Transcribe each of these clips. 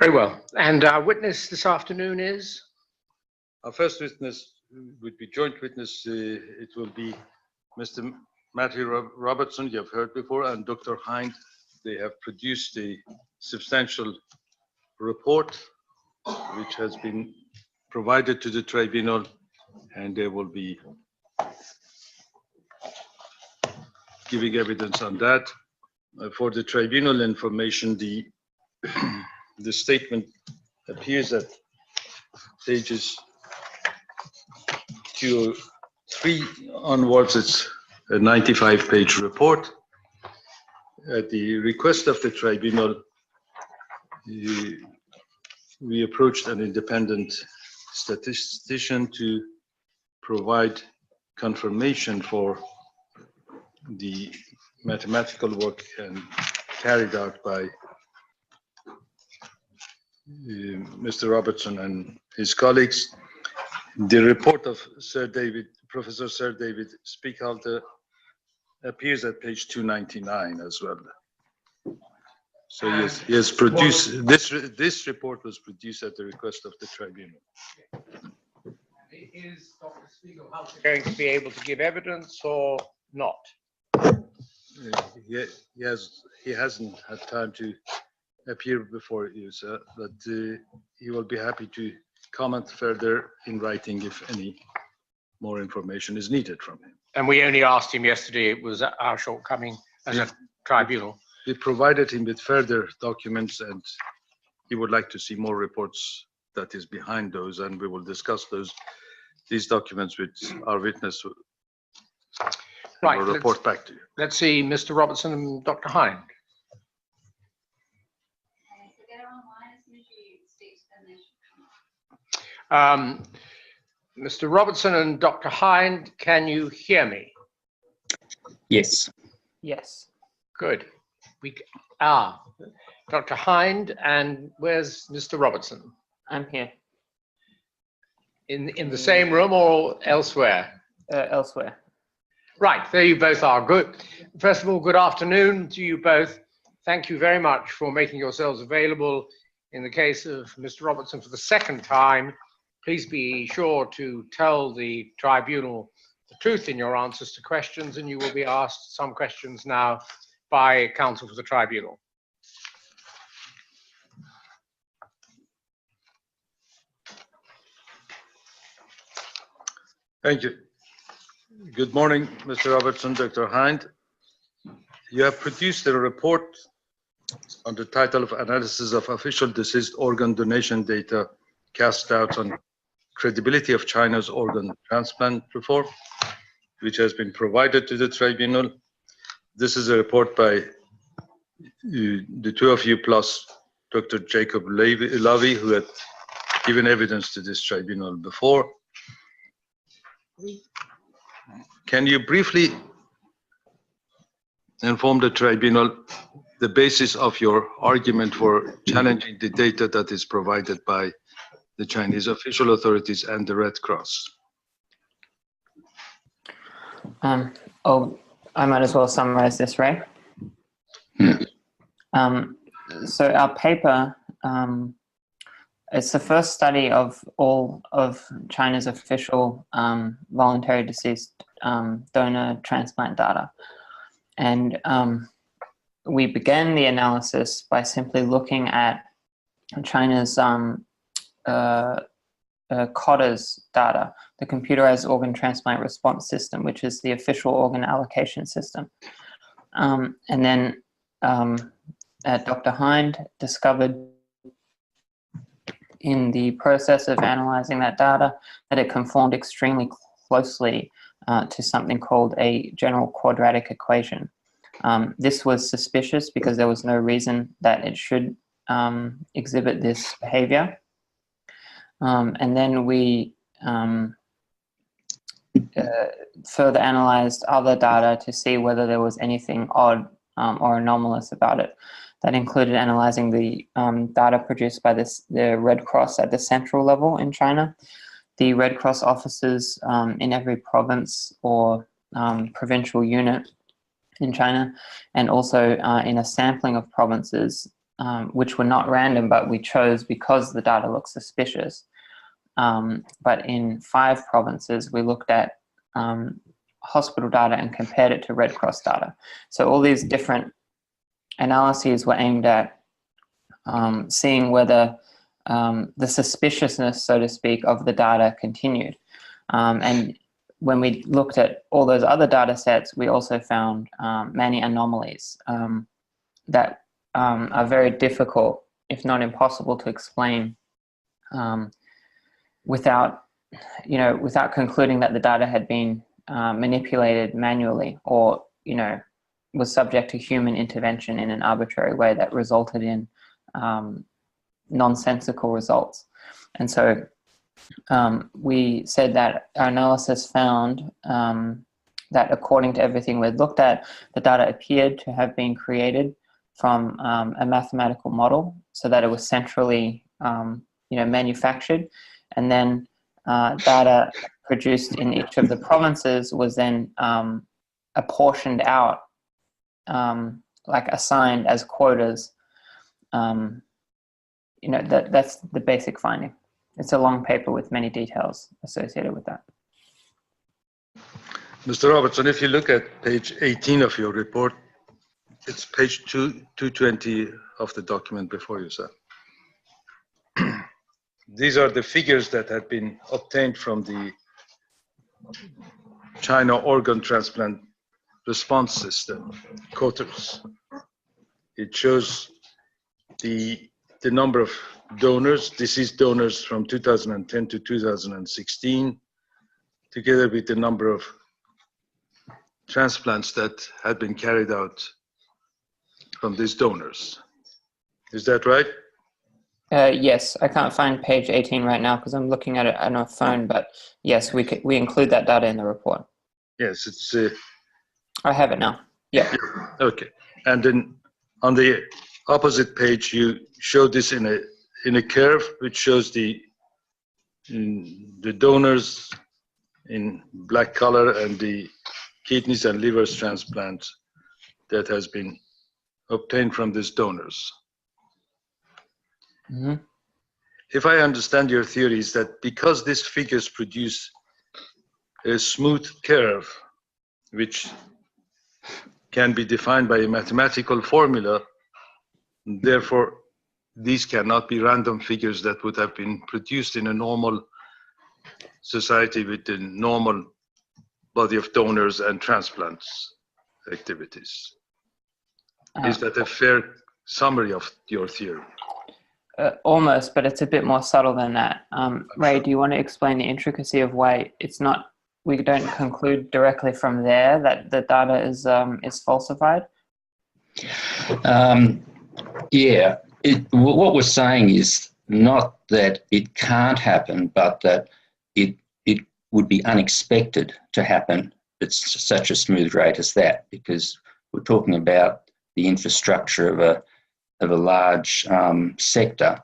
Very well. And our witness this afternoon is? Our first witness would be joint witness. It will be Mr. Matthew Robertson, you have heard before, and Dr. Hinde. They have produced a substantial report which has been provided to the tribunal, and they will be giving evidence on that. For the tribunal information, the statement appears at pages 203 onwards. It's a 95-page report. At the request of the tribunal, we approached an independent statistician to provide confirmation for the mathematical work carried out by Mr. Robertson and his colleagues. The report of Professor Sir David Spieghalter appears at page 299 as well. So he has produced, this report was produced at the request of the tribunal. Is Dr. Spieghalter going to be able to give evidence or not? He hasn't had time to appear before you, sir, but he will be happy to comment further in writing if any more information is needed from him. And we only asked him yesterday. It was our shortcoming as a tribunal. We provided him with further documents, and he would like to see more reports that is behind those, and we will discuss these documents with our witness. Right. We'll report back to you. Let's see Mr. Robertson and Dr. Hinde. Mr. Robertson and Dr. Hinde, can you hear me? Yes. Yes. Good. Dr. Hinde, and where's Mr. Robertson? I'm here. In the same room or elsewhere? Elsewhere. Right, there you both are. Good. First of all, good afternoon to you both. Thank you very much for making yourselves available in the case of Mr. Robertson for the second time. Please be sure to tell the tribunal the truth in your answers to questions, and you will be asked some questions now by counsel for the tribunal. Thank you. Good morning, Mr. Robertson, Dr. Hinde. You have produced a report on the title of Analysis of Official Deceased Organ Donation Data Cast Doubts on Credibility of China's Organ Transplant Reform, which has been provided to the tribunal. This is a report by the two of you plus Dr. Jacob Lavie, who had given evidence to this tribunal before. Can you briefly inform the tribunal the basis of your argument for challenging the data that is provided by the Chinese official authorities and the Red Cross? I might as well summarize this, right? So our paper, it's the first study of all of China's official voluntary deceased donor transplant data. And we began the analysis by simply looking at China's COTA's data, the Computerized Organ Transplant Response System, which is the official organ allocation system. And then Dr. Hinde discovered in the process of analyzing that data that it conformed extremely closely to something called a general quadratic equation. This was suspicious because there was no reason that it should exhibit this behavior. And then we further analyzed other data to see whether there was anything odd or anomalous about it. That included analyzing the data produced by the Red Cross at the central level in China, the Red Cross offices in every province or provincial unit in China, and also in a sampling of provinces which were not random, but we chose because the data looked suspicious. But in 5 provinces, we looked at hospital data and compared it to Red Cross data. So all these different analyses were aimed at seeing whether the suspiciousness, so to speak, of the data continued. And when we looked at all those other data sets, we also found many anomalies that are very difficult, if not impossible, to explain without concluding that the data had been manipulated manually or, was subject to human intervention in an arbitrary way that resulted in nonsensical results. And so we said that our analysis found that according to everything we'd looked at, the data appeared to have been created from a mathematical model so that it was centrally manufactured, and then data produced in each of the provinces was then apportioned out, like assigned as quotas. That's the basic finding. It's a long paper with many details associated with that. Mr. Robertson, if you look at page 18 of your report, it's page 220 of the document before you, sir. These are the figures that had been obtained from the China organ transplant response system, COTRS. It shows the number of donors, deceased donors from 2010 to 2016, together with the number of transplants that had been carried out from these donors. Is that right? Yes, I can't find page 18 right now because I'm looking at it on a phone, but yes, we include that data in the report. Yes, it's... I have it now. Yeah. Okay. And then on the opposite page, you show this in a curve, which shows the donors in black color and the kidneys and livers transplants that has been obtained from these donors. Mm-hmm. If I understand your theory, is that because these figures produce a smooth curve, which can be defined by a mathematical formula, therefore these cannot be random figures that would have been produced in a normal society with the normal body of donors and transplants activities. Is that a fair summary of your theory? Almost, but it's a bit more subtle than that. Ray, do you want to explain the intricacy of why we don't conclude directly from there that the data is falsified? Yeah, what we're saying is not that it can't happen, but that it would be unexpected to happen at such a smooth rate as that, because we're talking about the infrastructure of a large sector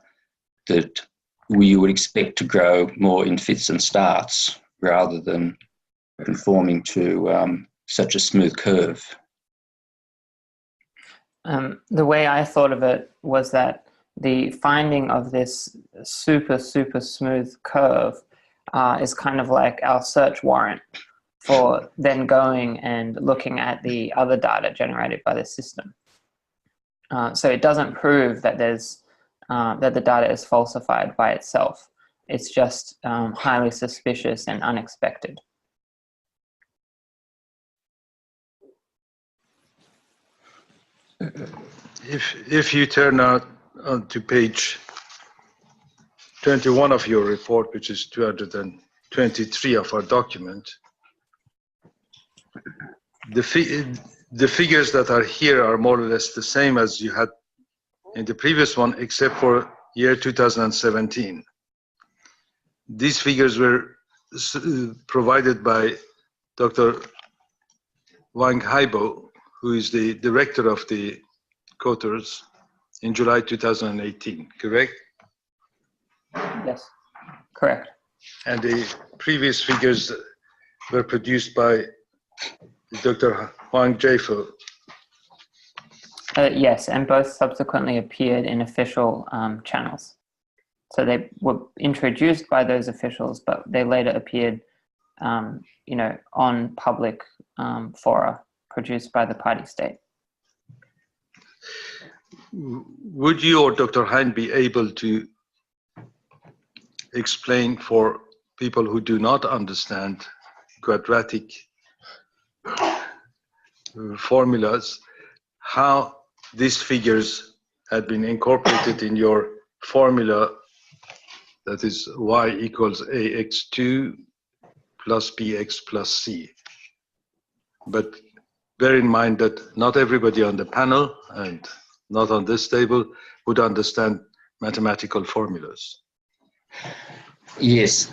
that we would expect to grow more in fits and starts rather than conforming to such a smooth curve. The way I thought of it was that the finding of this super, super smooth curve is kind of like our search warrant for then going and looking at the other data generated by the system. So it doesn't prove that that the data is falsified by itself. It's just highly suspicious and unexpected. If you turn on to page 21 of your report, which is 223 of our document, the figures that are here are more or less the same as you had in the previous one, except for year 2017. These figures were provided by Dr. Wang Haibo, who is the director of the COTRS, in July 2018, correct? Yes, correct. And the previous figures were produced by Dr. Huang Jiefo Yes, and both subsequently appeared in official channels. So they were introduced by those officials, but they later appeared, on public fora produced by the party state. Would you or Dr. Hinde be able to explain for people who do not understand quadratic formulas how these figures had been incorporated in your formula, that is y equals ax2 plus bx plus c? But bear in mind that not everybody on the panel and not on this table would understand mathematical formulas. Yes.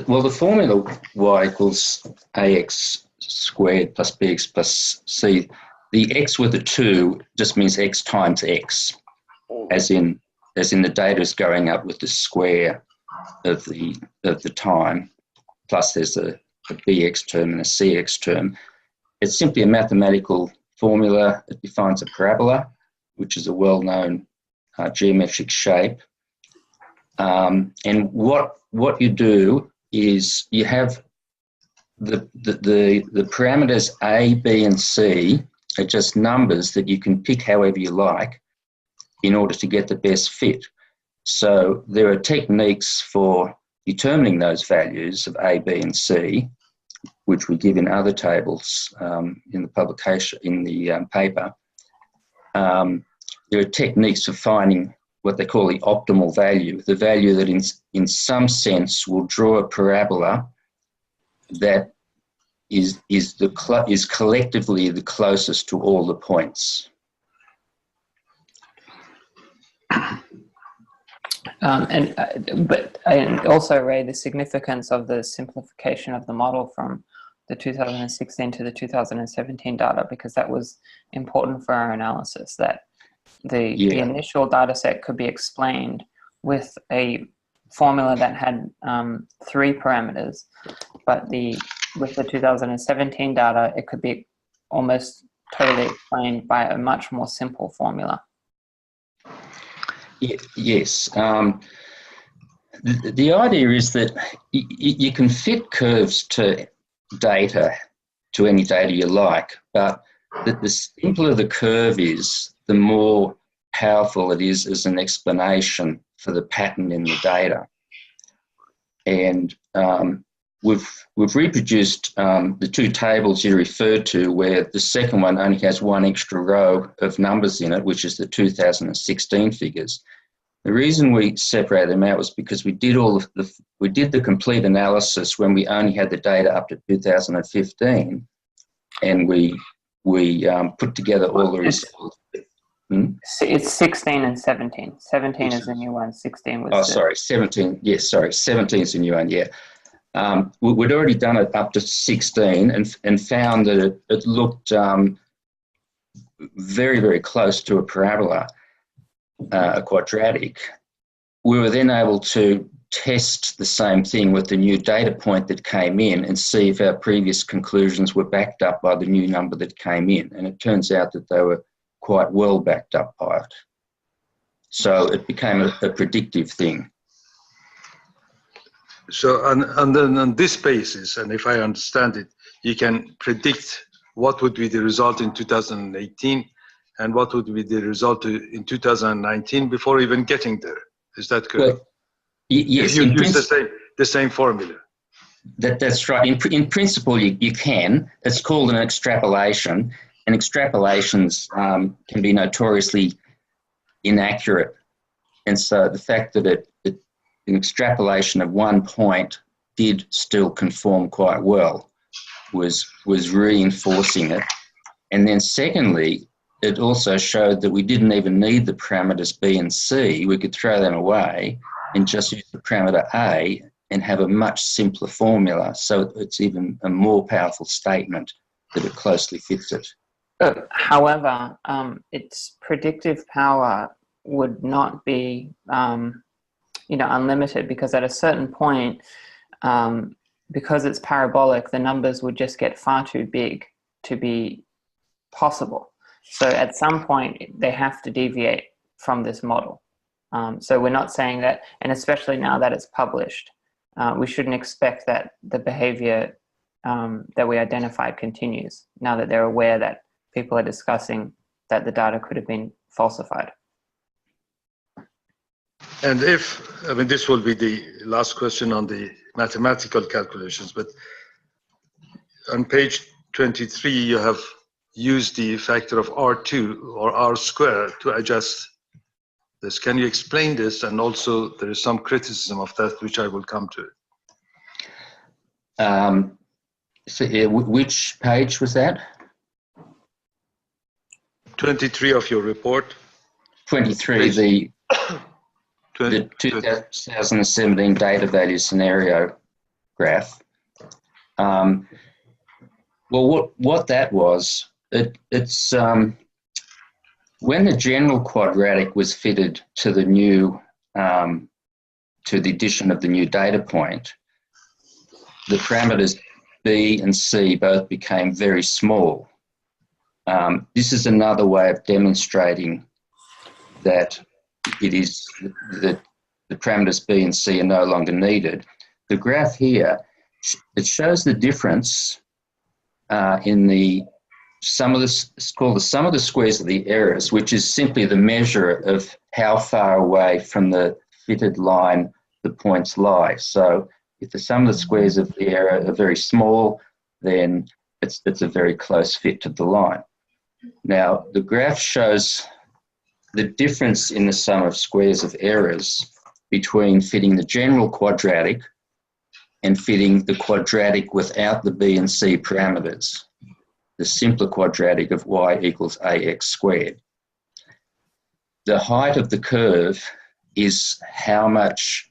Well, the formula y equals ax squared plus bx plus c, the x with a 2 just means x times x, as in the data is going up with the square of the time, plus there's a bx term and a cx term. It's simply a mathematical formula. It defines a parabola, which is a well-known geometric shape. And what you do is you have the parameters a, b, and c are just numbers that you can pick however you like in order to get the best fit. So there are techniques for determining those values of a, b, and c, which we give in other tables in the publication, in the paper. There are techniques for finding what they call the optimal value, the value that in some sense will draw a parabola that is collectively the closest to all the points. But also, Ray, the significance of the simplification of the model from the 2016 to the 2017 data, because that was important for our analysis, that the initial data set could be explained with a formula that had 3 parameters, but with the 2017 data, it could be almost totally explained by a much more simple formula. Yes. The idea is that you can fit curves to data, to any data you like, but the simpler the curve is, the more powerful it is as an explanation for the pattern in the data. And we've reproduced the 2 tables you referred to, where the second one only has 1 extra row of numbers in it, which is the 2016 figures. The reason we separated them out was because we did the complete analysis when we only had the data up to 2015, and we put together all the results. It's 16 and 17. 17 is the new one. 16 was. Oh, sorry, 17. Yes, sorry, 17 is the new one. Yeah, we'd already done it up to 16 and found that it looked very, very close to a parabola, a quadratic. We were then able to test the same thing with the new data point that came in and see if our previous conclusions were backed up by the new number that came in. And it turns out that they were quite well backed up by it. So it became a predictive thing. So and then on this basis, and if I understand it, you can predict what would be the result in 2018 and what would be the result in 2019 before even getting there. Is that correct? Well, yes. If you use the same formula. That's right. In principle, you can. It's called an extrapolation, and extrapolations can be notoriously inaccurate. And so the fact that an extrapolation of 1 point did still conform quite well was reinforcing it. And then secondly, it also showed that we didn't even need the parameters B and C. We could throw them away and just use the parameter A and have a much simpler formula. So it's even a more powerful statement that it closely fits it. However, its predictive power would not be, unlimited, because at a certain point, because it's parabolic, the numbers would just get far too big to be possible. So at some point, they have to deviate from this model. So we're not saying that, and especially now that it's published, we shouldn't expect that the behavior that we identified continues, now that they're aware that people are discussing that the data could have been falsified. And I mean, this will be the last question on the mathematical calculations, but on page 23, you have used the factor of R2 or R squared to adjust this. Can you explain this? And also there is some criticism of that, which I will come to. So which page was that? 23 of your report. 23, the 2017 data value scenario graph. Well, what that was, it's when the general quadratic was fitted to the new, to the addition of the new data point, the parameters B and C both became very small. This is another way of demonstrating that it is that the parameters B and C are no longer needed. The graph here, it shows the difference in the sum of the, it's called the sum of the squares of the errors, which is simply the measure of how far away from the fitted line the points lie. So if the sum of the squares of the error are very small, then it's a very close fit to the line. Now, the graph shows the difference in the sum of squares of errors between fitting the general quadratic and fitting the quadratic without the B and C parameters, the simpler quadratic of y equals ax squared. The height of the curve is how much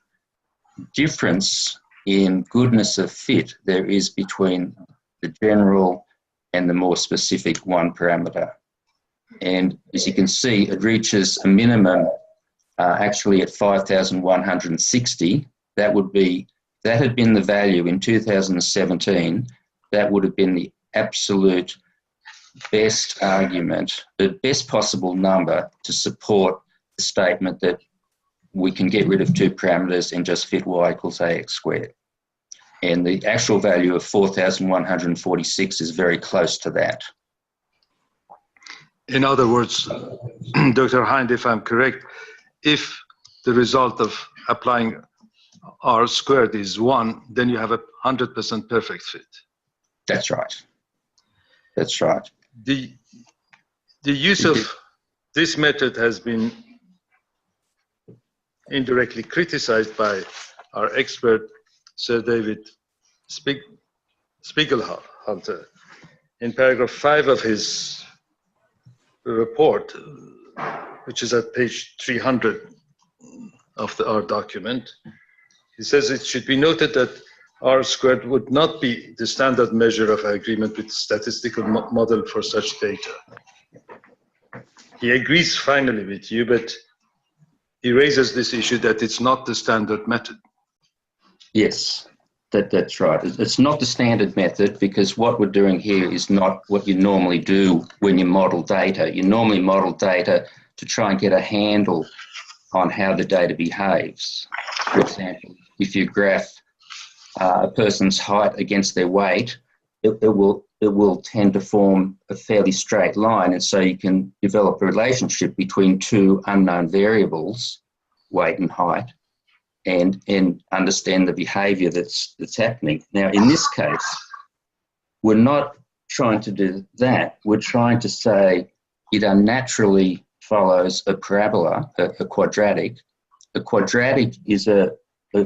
difference in goodness of fit there is between the general and the more specific one parameter. And as you can see, it reaches a minimum actually at 5,160. That had been the value in 2017. That would have been the absolute best argument, the best possible number to support the statement that we can get rid of two parameters and just fit y equals ax squared. And the actual value of 4,146 is very close to that. In other words, Dr. Hinde, if I'm correct, if the result of applying R squared is 1, then you have a 100% perfect fit. That's right. That's right. The use of this method has been indirectly criticized by our expert, Sir David Spiegelhalter. In paragraph 5 of his report, which is at page 300 of our document, he says it should be noted that R squared would not be the standard measure of agreement with statistical model for such data. He agrees finally with you, but he raises this issue that it's not the standard method. Yes, that's right. It's not the standard method because what we're doing here is not what you normally do when you model data. You normally model data to try and get a handle on how the data behaves. For example, if you graph a person's height against their weight, it will tend to form a fairly straight line, and so you can develop a relationship between two unknown variables, weight and height, and understand the behaviour that's happening. Now, in this case, we're not trying to do that. We're trying to say it unnaturally follows a parabola, a quadratic. A quadratic is a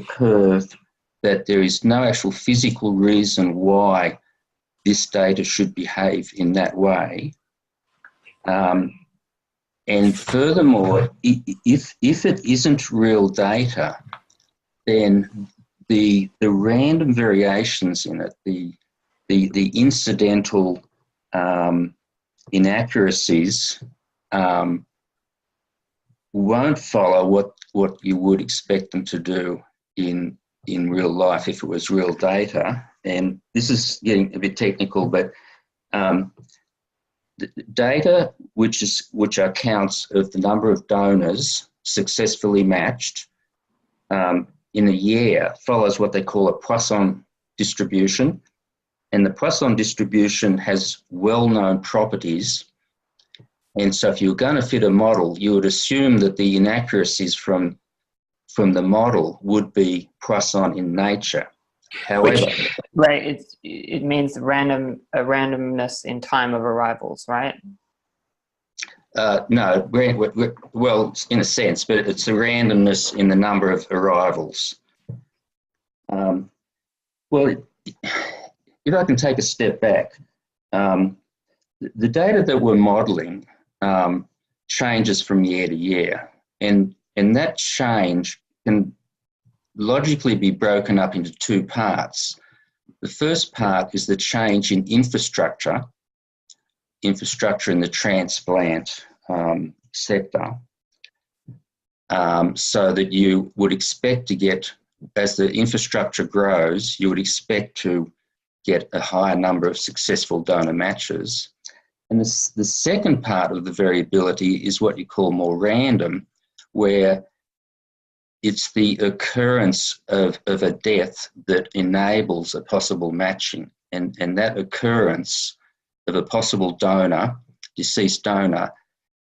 curve that there is no actual physical reason why this data should behave in that way. And furthermore, if it isn't real data, then the random variations in it, the incidental inaccuracies won't follow what you would expect them to do in real life if it was real data. And this is getting a bit technical, but the data which are counts of the number of donors successfully matched in a year follows what they call a Poisson distribution. And the Poisson distribution has well-known properties. And so if you were going to fit a model, you would assume that the inaccuracies from the model would be Poisson in nature. However, right, it means randomness in time of arrivals, right? no, well, in a sense, but it's a randomness in the number of arrivals. Well, if I can take a step back, the data that we're modelling changes from year to year, and that change can logically be broken up into two parts. The first part is the change in infrastructure in the transplant sector, so that you would expect to get, as the infrastructure grows, you would expect to get a higher number of successful donor matches. And the second part of the variability is what you call more random, where it's the occurrence of a death that enables a possible matching. And that occurrence of a possible donor, deceased donor,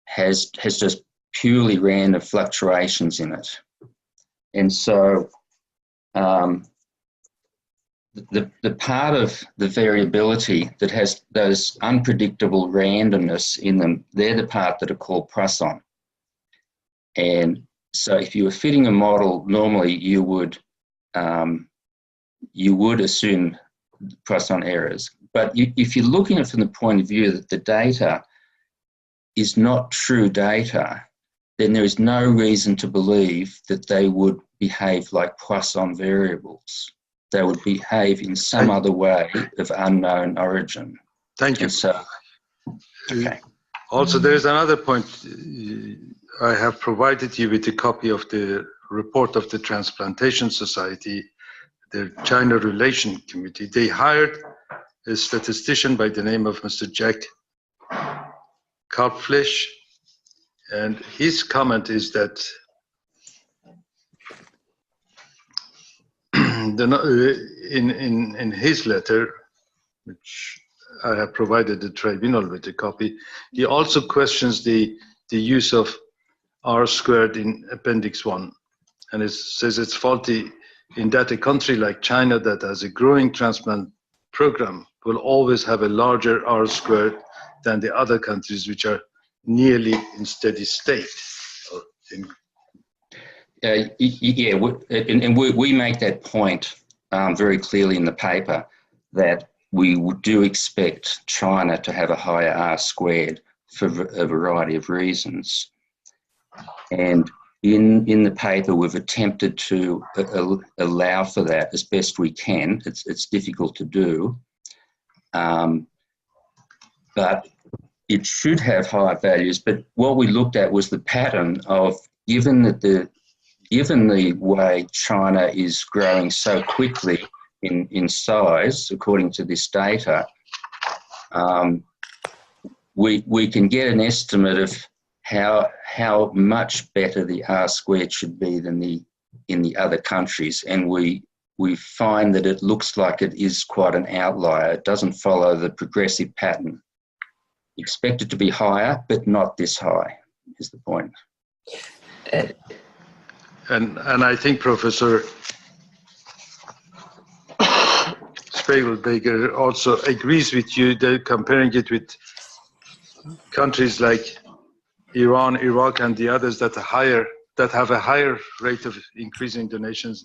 has just purely random fluctuations in it. And so the part of the variability that has those unpredictable randomness in them, they're the part that are called Poisson. And so if you were fitting a model, normally you would assume Poisson errors. But if you're looking at it from the point of view that the data is not true data, then there is no reason to believe that they would behave like Poisson variables. They would behave in some other way of unknown origin. Thank you. And so, okay. Also, there is another point. I have provided you with a copy of the report of the Transplantation Society, the China Relation Committee. They hired a statistician by the name of Mr. Jack Kalbfleisch, and his comment is that in his letter, which I have provided the tribunal with a copy, he also questions the use of R squared in Appendix 1, and it says it's faulty in that a country like China that has a growing transplant program will always have a larger R squared than the other countries which are nearly in steady state. Yeah, and we make that point very clearly in the paper, that we do expect China to have a higher R squared for a variety of reasons. And in the paper, we've attempted to allow for that as best we can. It's difficult to do, but it should have higher values. But what we looked at was the pattern of, given the way China is growing so quickly in size, according to this data, we can get an estimate of how much better the R squared should be than in the other countries, and we find that it looks like it is quite an outlier. It doesn't follow the progressive pattern. Expect it to be higher, but not this high, is the point. And I think Professor Spiegelberger also agrees with you that comparing it with countries like Iran, Iraq, and the others that have a higher rate of increasing donations,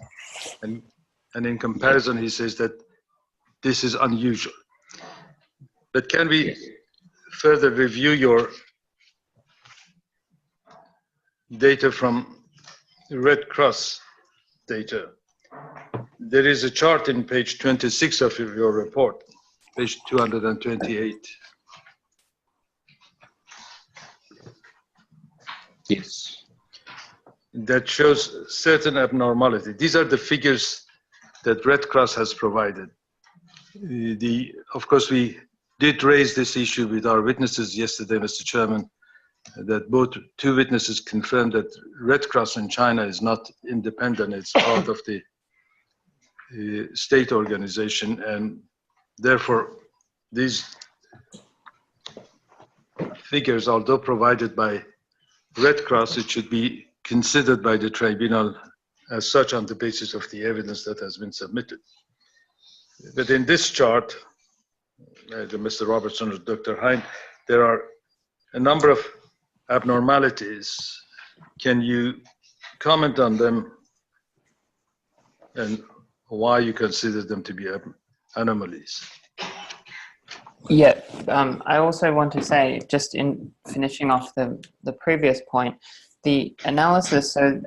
and in comparison, he says that this is unusual. But can we further review your data from Red Cross data? There is a chart in page 26 of your report, page 228. Yes. That shows certain abnormality. These are the figures that Red Cross has provided. Of course, we did raise this issue with our witnesses yesterday, Mr. Chairman, that both two witnesses confirmed that Red Cross in China is not independent. It's part of the state organization, and therefore these figures, although provided by Red Cross, it should be considered by the tribunal as such on the basis of the evidence that has been submitted. But in this chart, Mr. Robertson or Dr. Hinde, there are a number of abnormalities. Can you comment on them and why you consider them to be anomalies? Yeah, I also want to say, just in finishing off the previous point, the analysis, so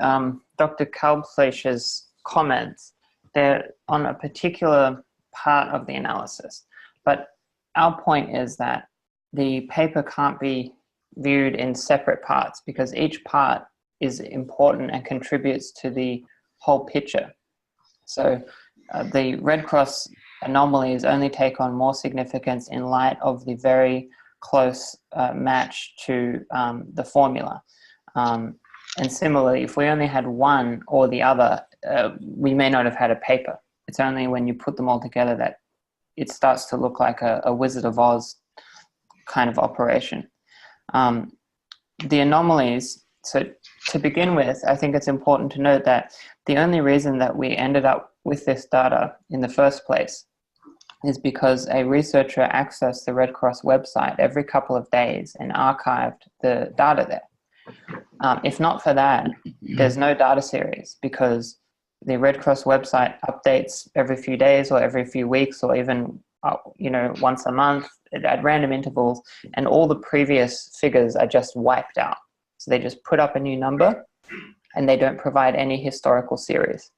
Dr. Kalbfleischer's comments, they're on a particular part of the analysis. But our point is that the paper can't be viewed in separate parts because each part is important and contributes to the whole picture. So the Red Cross anomalies only take on more significance in light of the very close match to the formula. And similarly, if we only had one or the other, we may not have had a paper. It's only when you put them all together that it starts to look like a Wizard of Oz kind of operation. The anomalies, so to begin with, I think it's important to note that the only reason that we ended up with this data in the first place is because a researcher accessed the Red Cross website every couple of days and archived the data there. If not for that, there's no data series because the Red Cross website updates every few days or every few weeks or even once a month at random intervals, and all the previous figures are just wiped out. So they just put up a new number and they don't provide any historical series.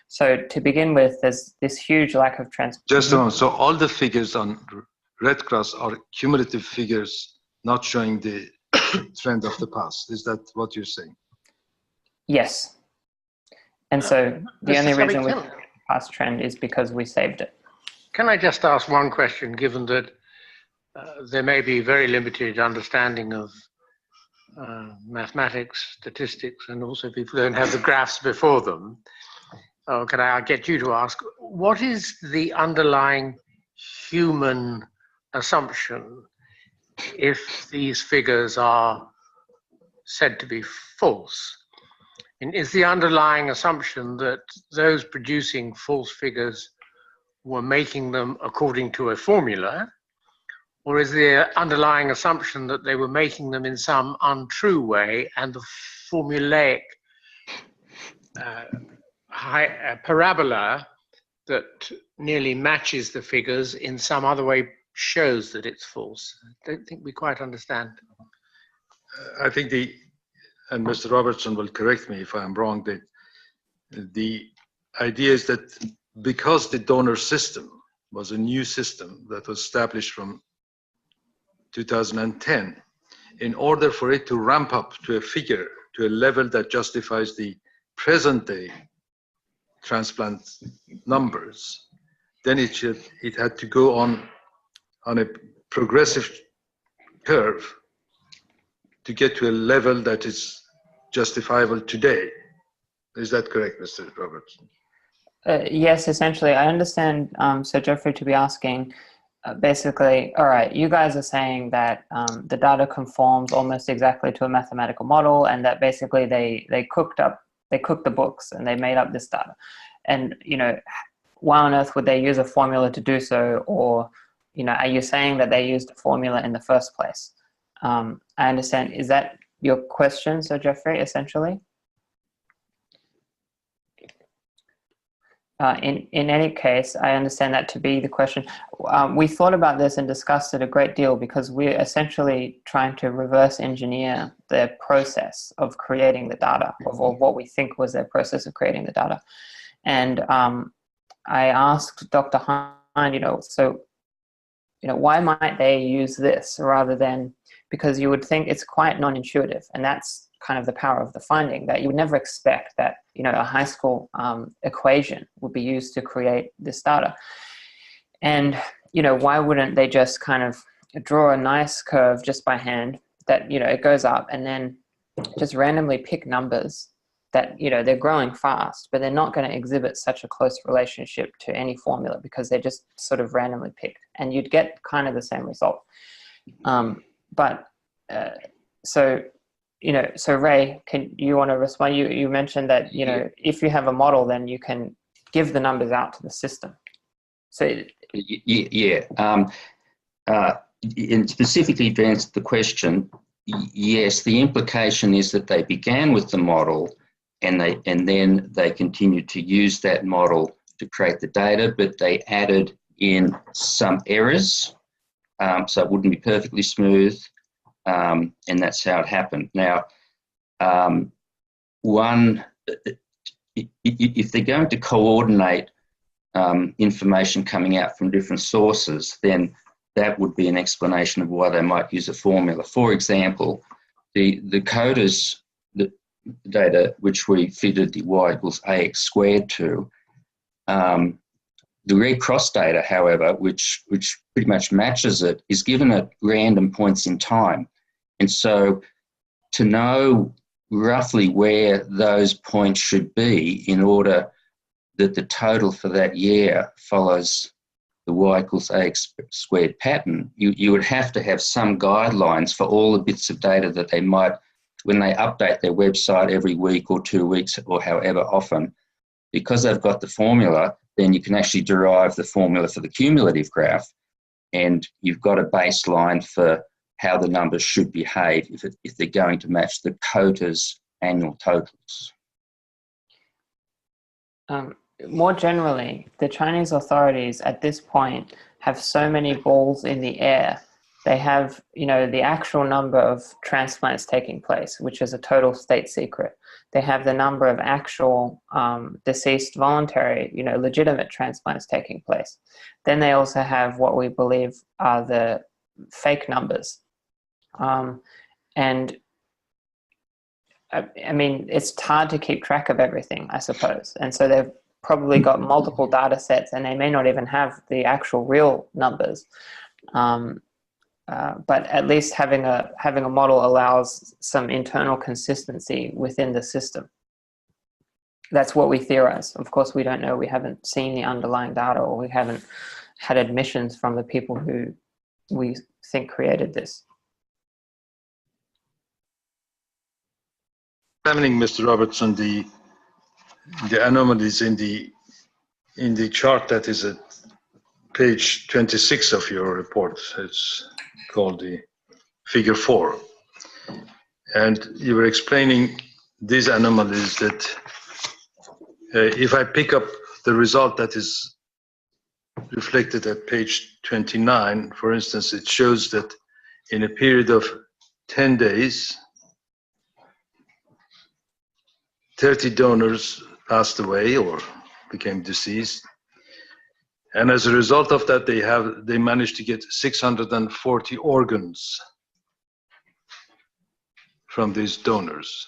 So to begin with, there's this huge lack of transparency. Just a moment. So all the figures on Red Cross are cumulative figures, not showing the trend of the past. Is that what you're saying? Yes. And so the only Mr. reason we Scully, have the past trend is because we saved it. Can I just ask one question, given that there may be very limited understanding of mathematics, statistics, and also people don't have the graphs before them? Can I get you to ask, what is the underlying human assumption if these figures are said to be false? And is the underlying assumption that those producing false figures were making them according to a formula, or is the underlying assumption that they were making them in some untrue way and the formulaic parabola that nearly matches the figures in some other way shows that it's false? I don't think we quite understand. I think and Mr. Robertson will correct me if I'm wrong, that the idea is that because the donor system was a new system that was established from 2010, in order for it to ramp up to a figure, to a level that justifies the present day transplant numbers, then it had to go on a progressive curve to get to a level that is justifiable today. Is that correct, Mr. Robertson? Yes, essentially. I understand Sir Geoffrey to be asking basically, all right, you guys are saying that the data conforms almost exactly to a mathematical model and that basically they cooked the books and they made up this data. And, why on earth would they use a formula to do so? Or, are you saying that they used a formula in the first place? I understand. Is that your question, Sir Geoffrey, essentially? In any case, I understand that to be the question. We thought about this and discussed it a great deal because we're essentially trying to reverse engineer the process of creating the data, or what we think was their process of creating the data. And I asked Dr. Hinde, why might they use this rather than, because you would think it's quite non-intuitive, and that's kind of the power of the finding, that you would never expect that a high school equation would be used to create this data. And why wouldn't they just kind of draw a nice curve just by hand that, it goes up, and then just randomly pick numbers that, they're growing fast, but they're not going to exhibit such a close relationship to any formula because they're just sort of randomly picked, and you'd get kind of the same result. So Ray, you want to respond? You mentioned that, if you have a model, then you can give the numbers out to the system. So yeah. And specifically to answer the question, yes, the implication is that they began with the model and then they continued to use that model to create the data, but they added in some errors, so it wouldn't be perfectly smooth. And that's how it happened. Now, if they're going to coordinate information coming out from different sources, then that would be an explanation of why they might use a formula. For example, the coders the data which we fitted the y equals ax squared to, the red cross data, however, which pretty much matches it, is given at random points in time. And so to know roughly where those points should be in order that the total for that year follows the y equals ax squared pattern, you would have to have some guidelines for all the bits of data that they might, when they update their website every week or 2 weeks or however often. Because they've got the formula, then you can actually derive the formula for the cumulative graph, and you've got a baseline for how the numbers should behave if they're going to match the coder's annual totals. More generally, the Chinese authorities at this point have so many balls in the air. They have, the actual number of transplants taking place, which is a total state secret. They have the number of actual deceased voluntary, legitimate transplants taking place. Then they also have what we believe are the fake numbers. And I mean, it's hard to keep track of everything, I suppose. And so they've probably got multiple data sets, and they may not even have the actual real numbers. But at least having a model allows some internal consistency within the system. That's what we theorize. Of course, we don't know. We haven't seen the underlying data, or we haven't had admissions from the people who we think created this. Examining, Mr. Robertson, the anomalies in the chart that is at page 26 of your report. It's called the figure 4. And you were explaining these anomalies that if I pick up the result that is reflected at page 29, for instance, it shows that in a period of 10 days, 30 donors passed away or became deceased. And as a result of that, they managed to get 640 organs from these donors,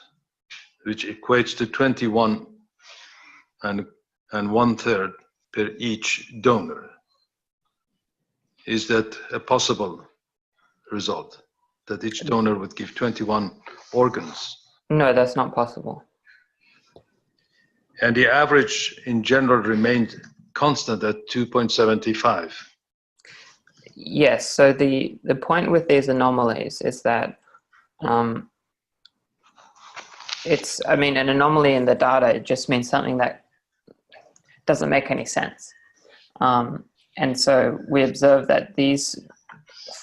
which equates to 21 and 1/3 per each donor. Is that a possible result, that each donor would give 21 organs? No, that's not possible. And the average in general remained constant at 2.75. Yes, so the point with these anomalies is that an anomaly in the data, it just means something that doesn't make any sense. And so we observed that these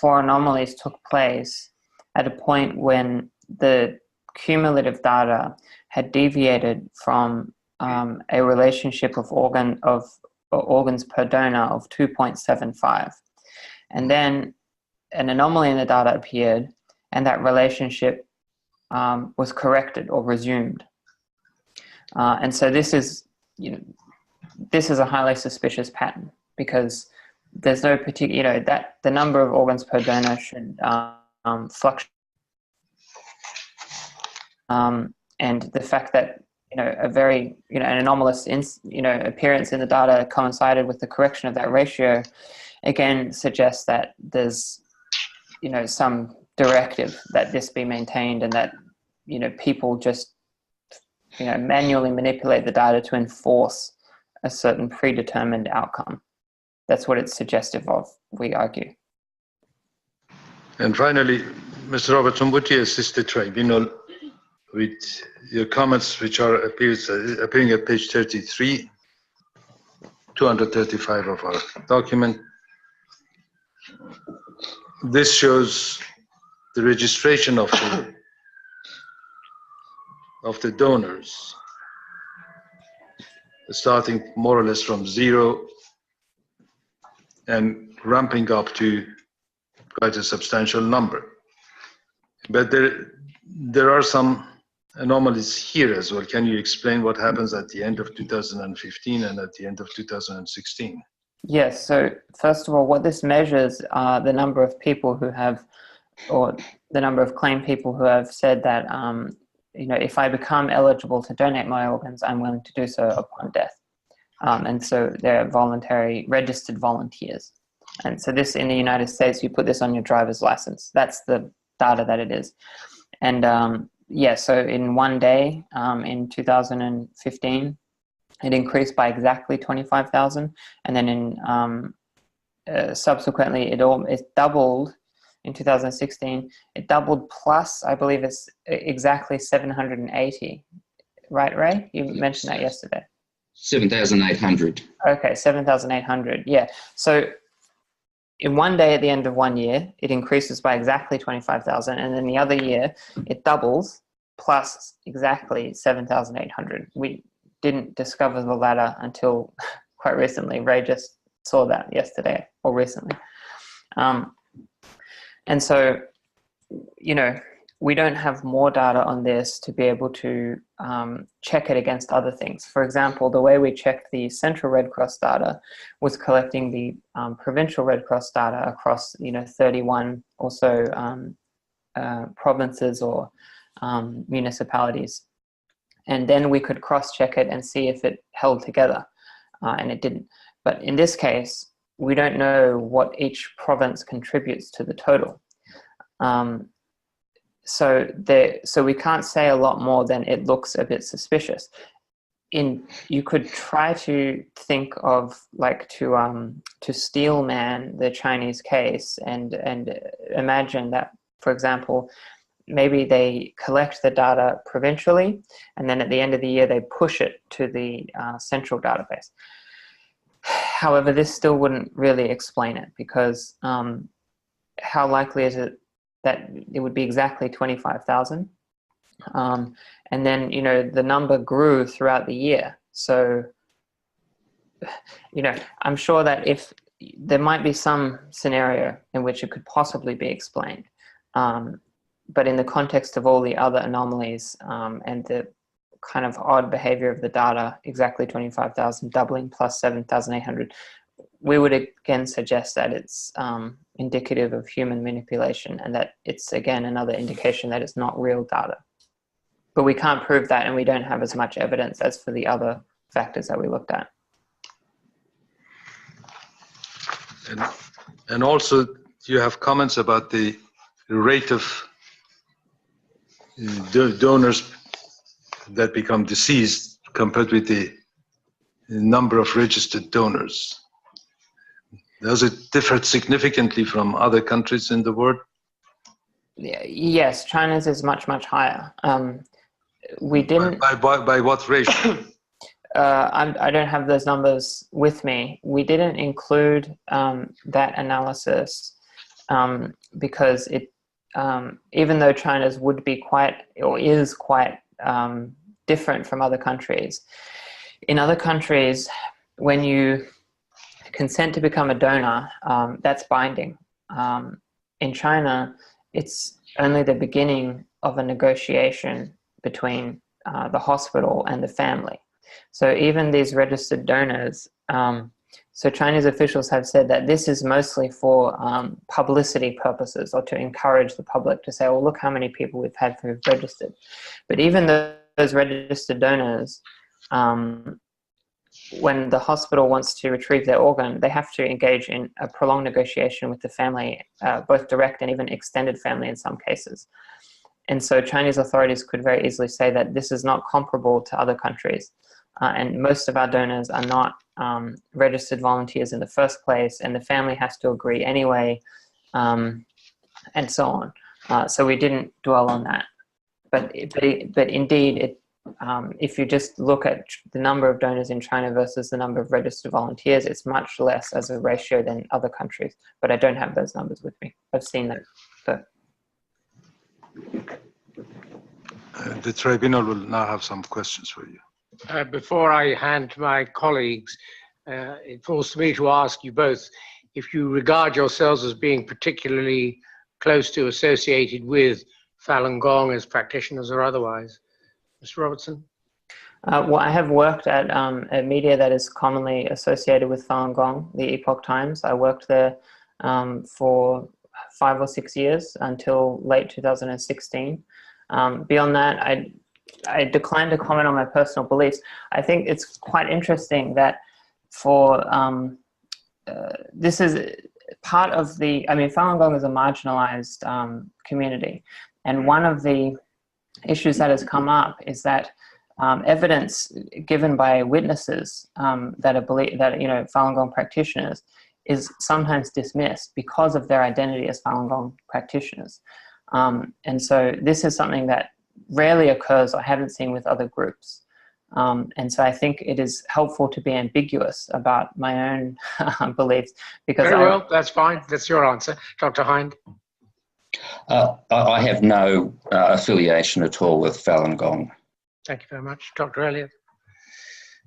4 anomalies took place at a point when the cumulative data had deviated from a relationship of organs per donor of 2.75. And then an anomaly in the data appeared, and that relationship was corrected or resumed. And so this is a highly suspicious pattern, because there's no particular, that the number of organs per donor should fluctuate. And the fact that a very an anomalous appearance in the data coincided with the correction of that ratio again suggests that there's, some directive that this be maintained, and that, people just, manually manipulate the data to enforce a certain predetermined outcome. That's what it's suggestive of, we argue. And finally, Mr. Robertson, would you assist the tribunal with your comments, which are appearing at page 33, 235 of our document? This shows the registration of the donors, starting more or less from 0 and ramping up to quite a substantial number. But there are some anomalies here as well. Can you explain what happens at the end of 2015 and at the end of 2016? Yes, so first of all, what this measures are the number of people who have, or the number of claimed people who have said that, if I become eligible to donate my organs, I'm willing to do so upon death. And so they're voluntary, registered volunteers. And so this, in the United States, you put this on your driver's license. That's the data that it is. And so in one day, in 2015, it increased by exactly 25,000. And then in subsequently, it doubled in 2016. It doubled plus, I believe it's exactly 780. Right, Ray? You mentioned that yesterday. 7,800. Okay, 7,800. Yeah. So in one day at the end of 1 year, it increases by exactly 25,000. And then the other year, it doubles plus exactly 7,800. We didn't discover the latter until quite recently. Ray just saw that yesterday or recently. And so, we don't have more data on this to be able to check it against other things. For example, the way we checked the Central Red Cross data was collecting the provincial Red Cross data across, 31 also provinces or municipalities. And then we could cross-check it and see if it held together, and it didn't. But in this case, we don't know what each province contributes to the total. So we can't say a lot more than it looks a bit suspicious. You could try to think of to steel man the Chinese case and imagine that, for example, maybe they collect the data provincially, and then at the end of the year they push it to the central database. However, this still wouldn't really explain it, because how likely is it that it would be exactly 25,000? And then, the number grew throughout the year. So, I'm sure that if there might be some scenario in which it could possibly be explained. But in the context of all the other anomalies and the kind of odd behavior of the data, exactly 25,000 doubling plus 7,800, we would again suggest that it's indicative of human manipulation, and that it's again another indication that it's not real data. But we can't prove that, and we don't have as much evidence as for the other factors that we looked at. And also, you have comments about the rate of donors that become deceased compared with the number of registered donors. Does it differ significantly from other countries in the world? Yes, China's is much, much higher. We didn't... By what ratio? I don't have those numbers with me. We didn't include that analysis because it, even though China's would be quite, or is quite different from other countries. In other countries, when you consent to become a donor, that's binding. In China, it's only the beginning of a negotiation between the hospital and the family. So even these registered donors, so Chinese officials have said that this is mostly for publicity purposes, or to encourage the public to say, well, look how many people we've had who've registered. But even those registered donors, when the hospital wants to retrieve their organ, they have to engage in a prolonged negotiation with the family, both direct and even extended family in some cases. And so Chinese authorities could very easily say that this is not comparable to other countries. And most of our donors are not registered volunteers in the first place, and the family has to agree anyway, and so on. So we didn't dwell on that. But indeed, if you just look at the number of donors in China versus the number of registered volunteers, it's much less as a ratio than other countries. But I don't have those numbers with me. I've seen them. But The tribunal will now have some questions for you. Before I hand to my colleagues, it falls to me to ask you both if you regard yourselves as being particularly close to, associated with Falun Gong as practitioners or otherwise. Mr. Robertson? Well, I have worked at a media that is commonly associated with Falun Gong, the Epoch Times. I worked there for 5 or 6 years until late 2016. Beyond that, I decline to comment on my personal beliefs. I think it's quite interesting that for this is part of the, I mean, Falun Gong is a marginalized community. And one of the issues that has come up is that evidence given by witnesses that are Falun Gong practitioners is sometimes dismissed because of their identity as Falun Gong practitioners. And so this is something that rarely occurs or haven't seen with other groups. And so I think it is helpful to be ambiguous about my own beliefs. Because Very well, that's fine. That's your answer. Dr. Hinde? I have no affiliation at all with Falun Gong. Thank you very much. Dr. Elliott?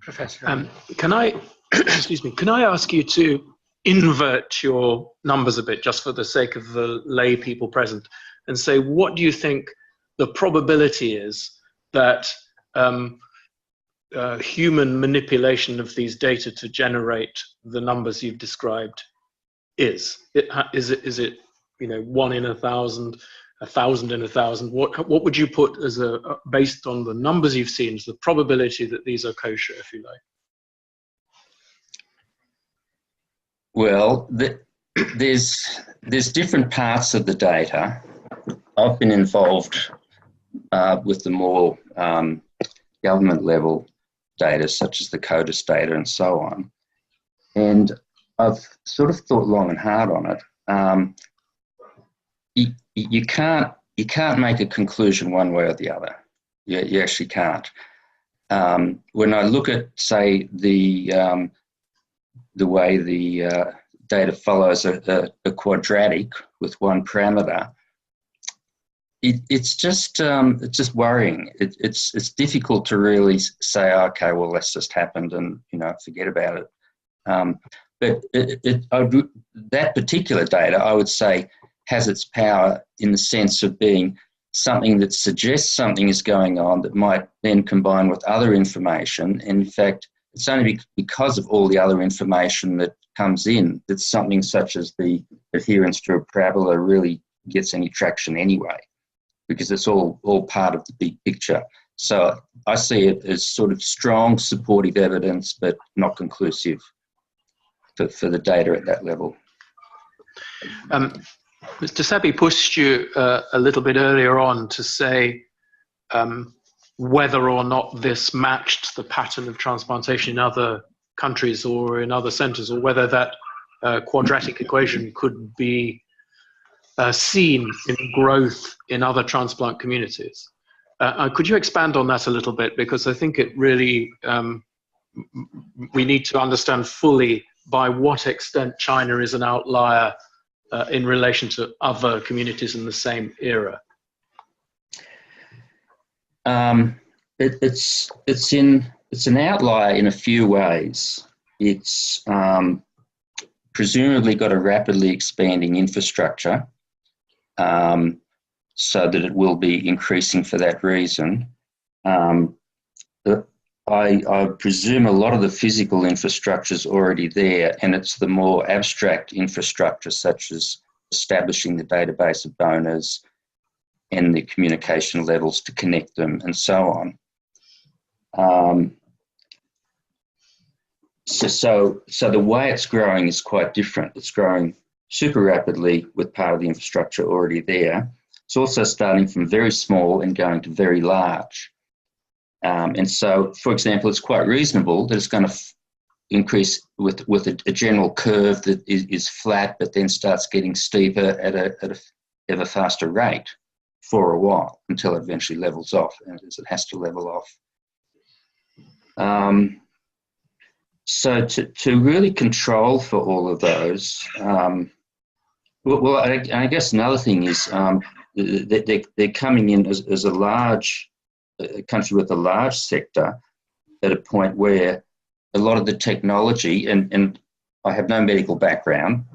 Professor? Can I, excuse me, can I ask you to invert your numbers a bit just for the sake of the lay people present and say, what do you think the probability is that human manipulation of these data to generate the numbers you've described is? Is it 1 in 1,000, 1,000 in 1,000? What would you put as based on the numbers you've seen, as the probability that these are kosher, if you like? Well, there's different parts of the data. I've been involved with the more government level data, such as the CODIS data and so on. And I've sort of thought long and hard on it. You can't make a conclusion one way or the other. You actually can't. When I look at, say, the way the data follows a quadratic with one parameter, it's just worrying. It's difficult to really say, okay, well, that's just happened, and forget about it. But that particular data, I would say, has its power in the sense of being something that suggests something is going on that might then combine with other information. And in fact, it's only because of all the other information that comes in that something such as the adherence to a parabola really gets any traction anyway, because it's all part of the big picture. So I see it as sort of strong supportive evidence, but not conclusive for the data at that level. Mr. Sebi pushed you a little bit earlier on to say whether or not this matched the pattern of transplantation in other countries or in other centres, or whether that quadratic equation could be seen in growth in other transplant communities. Could you expand on that a little bit? Because I think it really, we need to understand fully by what extent China is an outlier in relation to other communities in the same era. It's an outlier in a few ways. It's presumably got a rapidly expanding infrastructure, so that it will be increasing for that reason. I presume a lot of the physical infrastructure is already there, and it's the more abstract infrastructure, such as establishing the database of donors and the communication levels to connect them and so on. So the way it's growing is quite different. It's growing super rapidly with part of the infrastructure already there. It's also starting from very small and going to very large. And so, for example, it's quite reasonable that it's going to increase with a general curve that is flat, but then starts getting steeper at a ever faster rate for a while until it eventually levels off, as it has to level off. So to really control for all of those, well, I guess another thing is they're coming in as a country with a large sector at a point where a lot of the technology, and I have no medical background,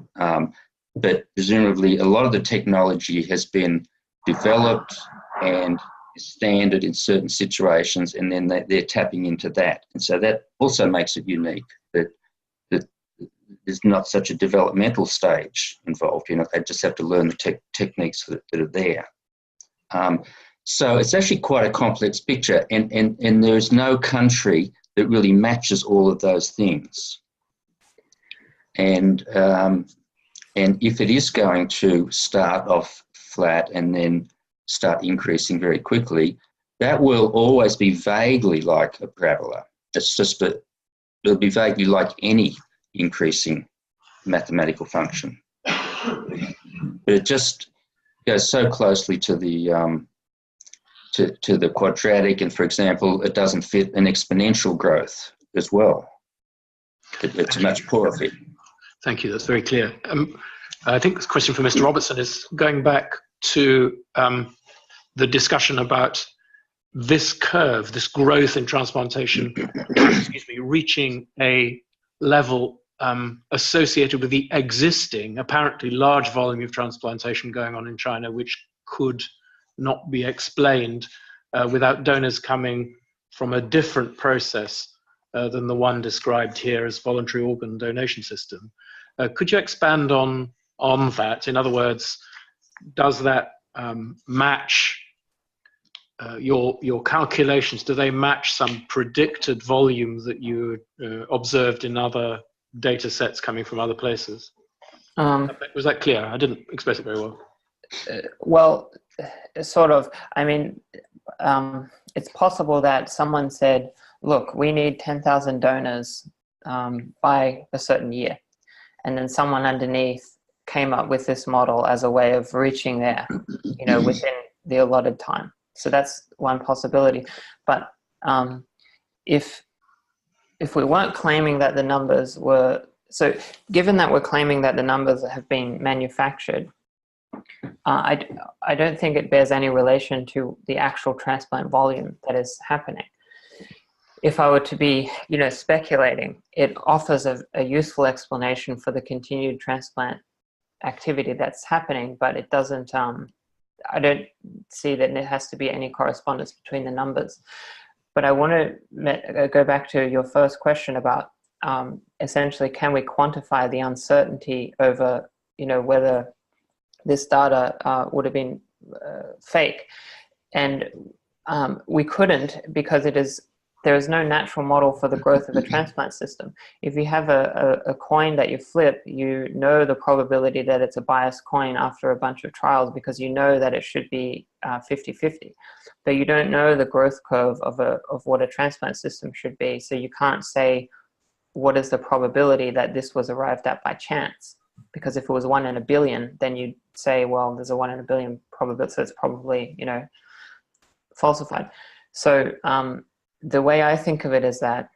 but presumably a lot of the technology has been developed and is standard in certain situations, and then they're tapping into that. And so that also makes it unique, that there's not such a developmental stage involved. They just have to learn the techniques that are there. So it's actually quite a complex picture, and there's no country that really matches all of those things. And if it is going to start off flat and then start increasing very quickly, that will always be vaguely like a parabola. It'll be vaguely like any increasing mathematical function. But it just goes so closely to the to the quadratic, and for example, it doesn't fit an exponential growth as well. It's a much poorer fit. Thank you, that's very clear. I think this question for Mr. Robertson is going back to the discussion about this curve, this growth in transplantation, excuse me, reaching a level associated with the existing, apparently large volume of transplantation going on in China, which could not be explained without donors coming from a different process than the one described here as voluntary organ donation system. Could you expand on that? In other words, does that match your calculations? Do they match some predicted volume that you observed in other data sets coming from other places? Was that clear? I didn't express it very well. Well, sort of. I mean, it's possible that someone said, look, we need 10,000 donors by a certain year. And then someone underneath came up with this model as a way of reaching there, within the allotted time. So that's one possibility. But if we weren't claiming that the numbers were, so given that we're claiming that the numbers have been manufactured, I don't think it bears any relation to the actual transplant volume that is happening. If I were to be, speculating, it offers a useful explanation for the continued transplant activity that's happening, but it doesn't, I don't see that there has to be any correspondence between the numbers. But I want to go back to your first question about essentially, can we quantify the uncertainty over, whether this data would have been fake? And we couldn't, because there is no natural model for the growth of a transplant system. If you have a coin that you flip, you know the probability that it's a biased coin after a bunch of trials, because you know that it should be 50-50. But you don't know the growth curve of what a transplant system should be. So you can't say what is the probability that this was arrived at by chance. Because if it was 1 in a billion, then you'd say, well, there's a 1 in a billion probability, so it's probably, falsified. So the way I think of it is that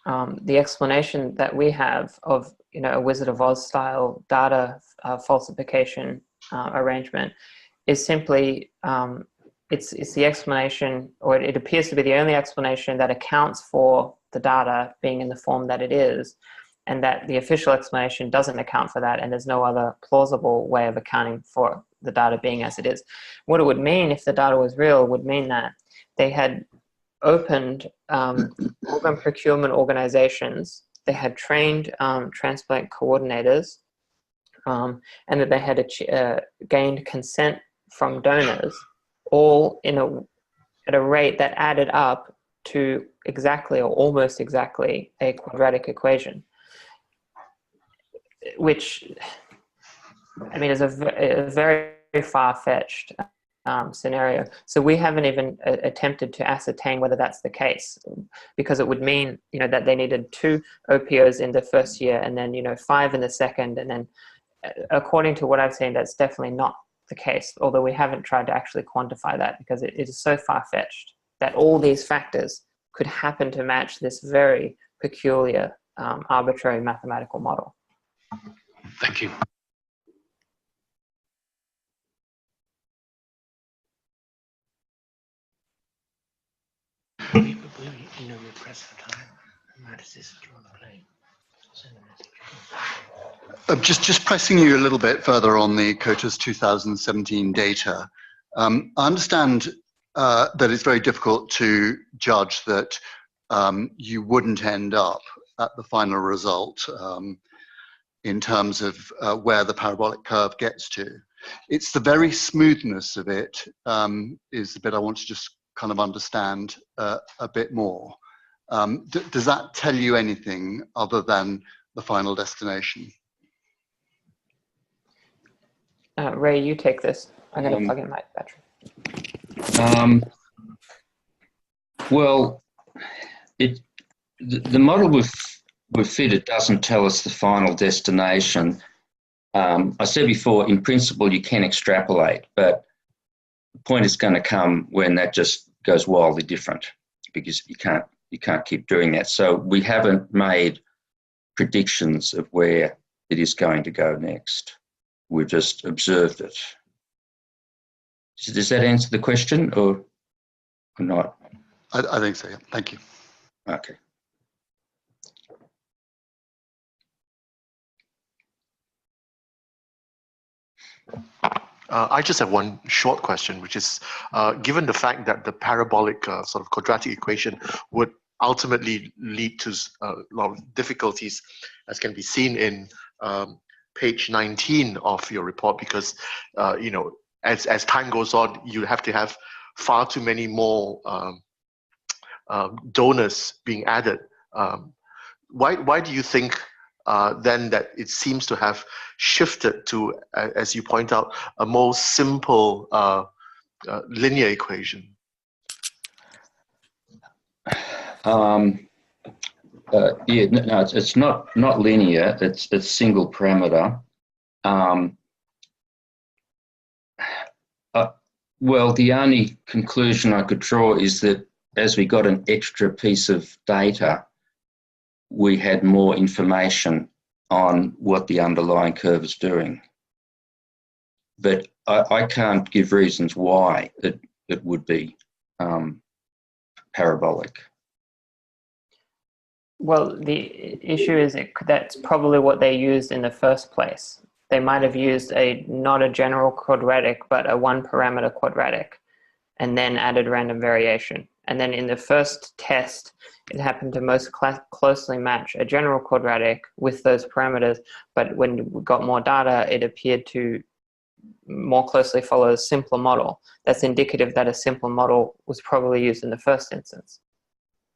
the explanation that we have of, a Wizard of Oz style data falsification arrangement is simply, it's the explanation, or it appears to be the only explanation that accounts for the data being in the form that it is, and that the official explanation doesn't account for that, and there's no other plausible way of accounting for the data being as it is. What it would mean if the data was real would mean that they had opened organ procurement organizations, they had trained transplant coordinators, and that they had gained consent from donors, all at a rate that added up to exactly or almost exactly a quadratic equation, which, I mean, is a very far-fetched scenario. So we haven't even attempted to ascertain whether that's the case, because it would mean, you know, that they needed 2 OPOs in the first year and then, you know, 5 in the second. And then according to what I've seen, that's definitely not the case, although we haven't tried to actually quantify that, because it is so far-fetched that all these factors could happen to match this very peculiar arbitrary mathematical model. Thank you. You know, we're pressed for time. Matters is on the plane. Send a message. Just pressing you a little bit further on the COTUS 2017 data. I understand that it's very difficult to judge that you wouldn't end up at the final result in terms of where the parabolic curve gets to. It's the very smoothness of it is the bit I want to just kind of understand a bit more. Does that tell you anything other than the final destination? Ray, you take this. I'm going to plug in my battery. Well, the model we've fitted doesn't tell us the final destination. I said before, in principle, you can extrapolate, but the point is going to come when that just goes wildly different, because you can't keep doing that. So we haven't made predictions of where it is going to go next. We've just observed it. Does that answer the question or not? I think so, yeah. Thank you. Okay. I just have one short question, which is, given the fact that the parabolic sort of quadratic equation would ultimately lead to a lot of difficulties, as can be seen in page 19 of your report, because you know, as time goes on, you have to have far too many more donors being added. Why do you think then that it seems to have shifted to, as you point out, a more simple linear equation? Yeah, no, it's not linear. It's single parameter. Well, the only conclusion I could draw is that as we got an extra piece of data, we had more information on what the underlying curve is doing. But I can't give reasons why it would be parabolic. Well, the issue is that's probably what they used in the first place. They might have used not a general quadratic, but a 1-parameter quadratic, and then added random variation. And then in the first test, it happened to most closely match a general quadratic with those parameters. But when we got more data, it appeared to more closely follow a simpler model. That's indicative that a simpler model was probably used in the first instance.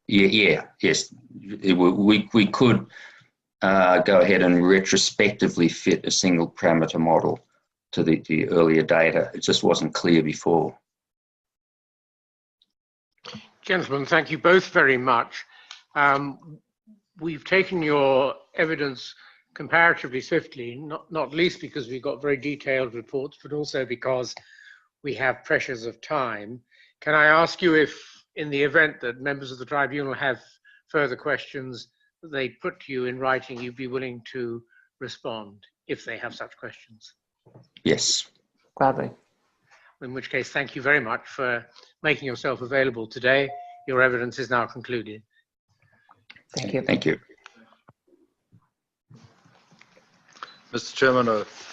Yes. We could go ahead and retrospectively fit a single parameter model to the earlier data. It just wasn't clear before. Gentlemen, thank you both very much. We've taken your evidence comparatively swiftly, not least because we've got very detailed reports, but also because we have pressures of time. Can I ask you if, in the event that members of the tribunal have further questions that they put to you in writing, you'd be willing to respond if they have such questions? Yes. Gladly. In which case, thank you very much for making yourself available today. Your evidence is now concluded. Thank you. Thank you. Mr. Chairman,